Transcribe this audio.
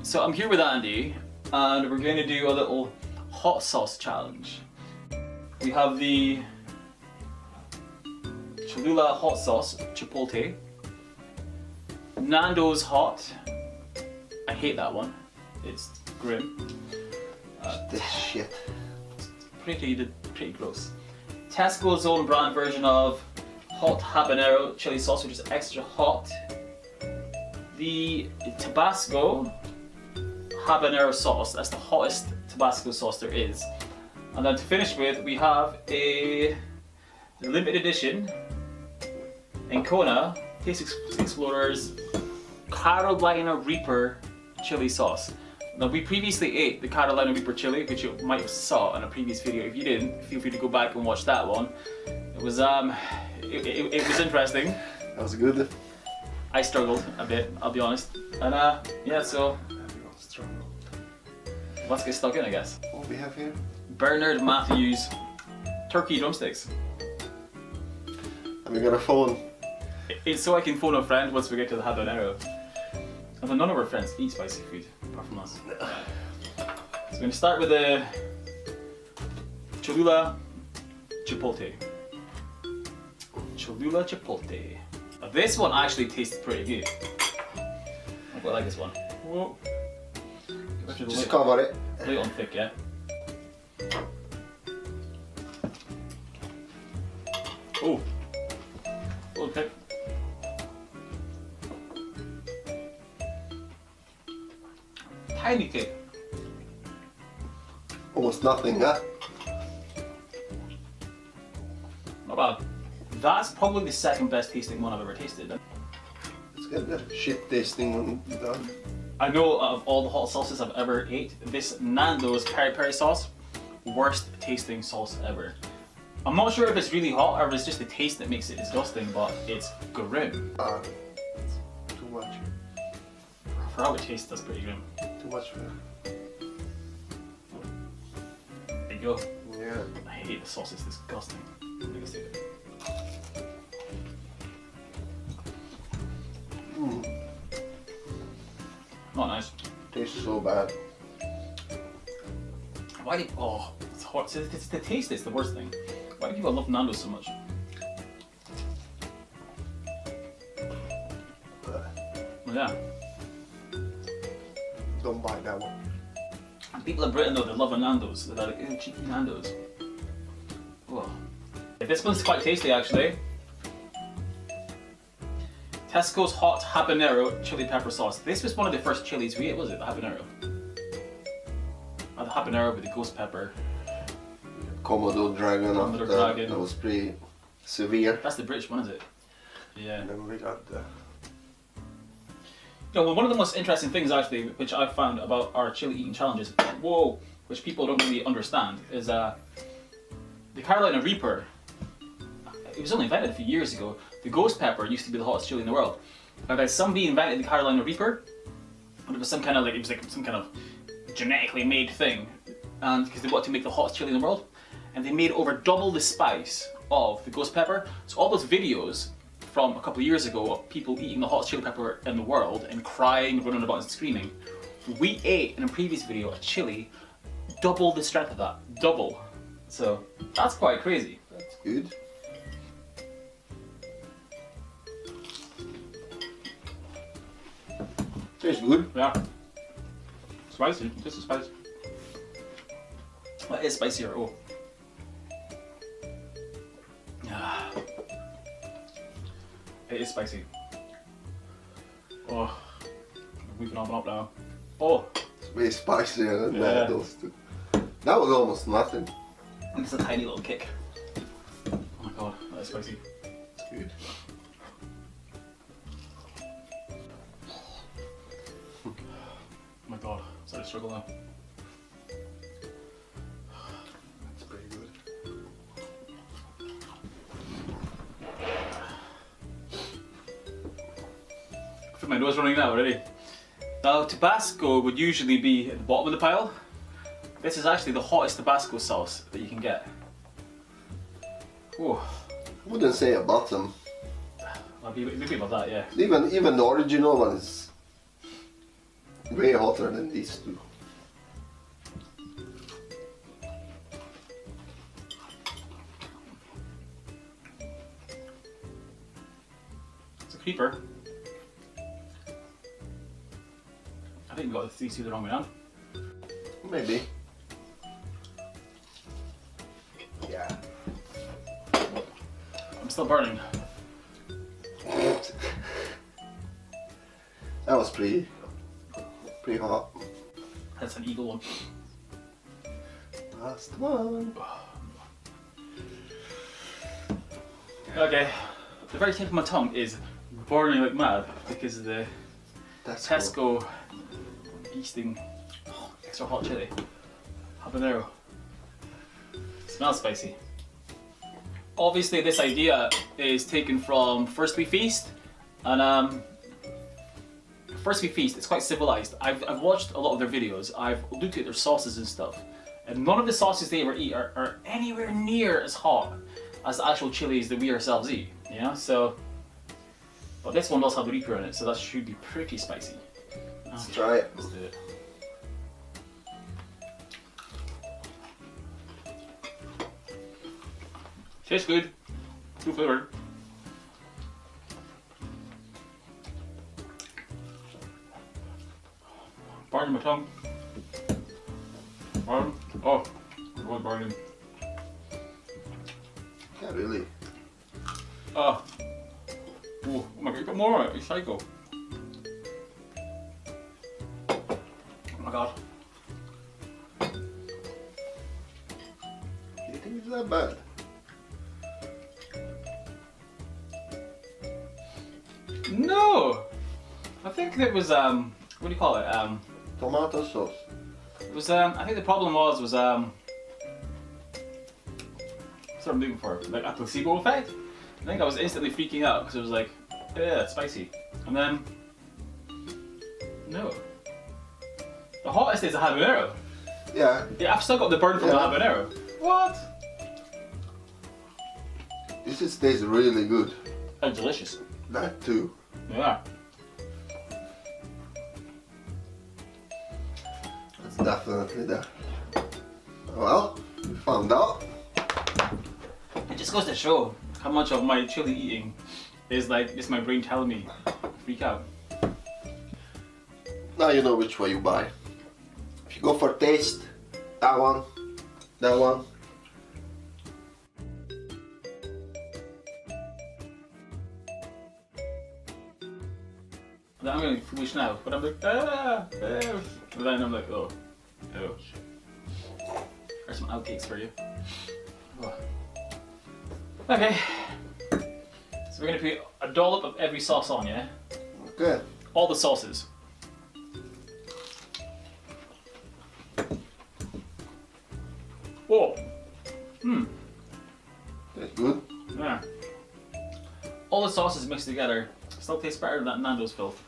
So I'm here with Andy, and we're going to do a little hot sauce challenge. We have the Cholula hot sauce, chipotle. Nando's hot. I hate that one. It's grim. This shit. Pretty gross. Tesco's own brand version of hot habanero chili sauce, which is extra hot. The Tabasco habanero sauce, that's the hottest Tabasco sauce there is. And then to finish with, we have a limited edition Encona Taste Explorers Carolina Reaper chili sauce. Now we previously ate the Carolina Reaper chili, which you might have saw in a previous video. If you didn't, feel free to go back and watch that one. It was it was interesting. That was good. I struggled a bit, I'll be honest. And yeah, so let's get stuck in, I guess. What we have here? Bernard Matthews turkey drumsticks. And we got a phone. It's so I can phone a friend once we get to the habanero. Although none of our friends eat spicy food, apart from us. So we're going to start with the Cholula chipotle. Cholula chipotle. Now this one actually tastes pretty good. I quite like this one. Whoa. Just cover it. Lay it on thick, yeah? Oh. Okay. Tiny cake. Almost nothing, huh? Not bad. That's probably the second best tasting one I've ever tasted. It's got the shit tasting one done. I know of all the hot sauces I've ever ate, this Nando's peri peri sauce, worst tasting sauce ever. I'm not sure if it's really hot or if it's just the taste that makes it disgusting, but it's grim. It's too much. For how it tastes, that's pretty grim. Too much for There you go. Yeah. I hate the sauce, it's disgusting. Biggest hate. Not nice. Tastes so bad. Why do it's hot. It's the taste that's the worst thing. Why do people love Nando's so much? Well, yeah. Don't buy that one. And people in Britain though, they love a Nando's. They're like, ew, cheeky Nando's. Whoa. This one's quite tasty actually. Tesco's hot habanero chili pepper sauce. This was one of the first chilies we ate, was it? The habanero. The habanero with the ghost pepper. Komodo dragon. Komodo dragon. That was pretty severe. That's the British one, is it? Yeah. And then we got the... You know, well, one of the most interesting things actually, which I've found about our chili eating challenges, whoa, which people don't really understand, is the Carolina Reaper. It was only invented a few years ago. The ghost pepper used to be the hottest chili in the world. But then somebody invented the Carolina Reaper, and it was some kind of some kind of genetically made thing, and because they wanted to make the hottest chili in the world, and they made over double the spice of the ghost pepper. So all those videos from a couple of years ago of people eating the hottest chili pepper in the world and crying, running about and screaming, we ate in a previous video a chili double the strength of that, double. So that's quite crazy. That's good. Tastes good. Yeah. Spicy. This is spicy. That is spicier. Oh. Yeah. It is spicy. Oh. We can open up now. Oh. It's way spicier than Yeah. those two. That was almost nothing. It's a tiny little kick. Oh my god, that is spicy. It's good. Oh my god, I'm starting to struggle now. That's pretty good. I feel my nose running now already. Now, Tabasco would usually be at the bottom of the pile. This is actually the hottest Tabasco sauce that you can get. Whoa. I wouldn't say a bottom. Maybe above that, yeah. Even the original one is way hotter than these two. It's a creeper. I think we got these two the wrong way around. Maybe. Yeah. I'm still burning. That was pretty hot. That's an evil one. Last one. Okay, the very tip of my tongue is burning like mad because of the That's cool. Tesco beasting extra hot chili. Habanero. Smells spicy. Obviously this idea is taken from First We Feast, and First We Feast, it's quite civilized. I've watched a lot of their videos, I've looked at their sauces and stuff, and none of the sauces they ever eat are anywhere near as hot as the actual chilies that we ourselves eat, you know? So, but this one does have the Reaper in it, so that should be pretty spicy. Let's try it. Let's do it. Tastes good. Good flavor. Burning my tongue. Burn. Oh, it was burning. Yeah, really. Oh. Oh my god, you got more on it, you psycho. Oh my god. Do you think it's that bad? No! I think it was, what do you call it? Tomato sauce. It was, I think the problem was, what's what I'm looking for? Like a placebo effect? I think I was instantly freaking out because it was like, yeah, it's spicy. And then, no. The hottest is a habanero. Yeah. Yeah, I've still got the burn from the habanero. What? This tastes really good. And delicious. That too. Yeah. That's definitely that. Well, we found out. It just goes to show how much of my chili eating is like just my brain telling me, freak out. Now you know which way you buy. If you go for taste, that one, that one. I'm going foolish now, but I'm like, ah. And then I'm like, oh. There's some outtakes for you. Oh. Okay. So we're going to put a dollop of every sauce on, yeah? Okay. All the sauces. Oh. That's good. Yeah. All the sauces mixed together still tastes better than that Nando's filth.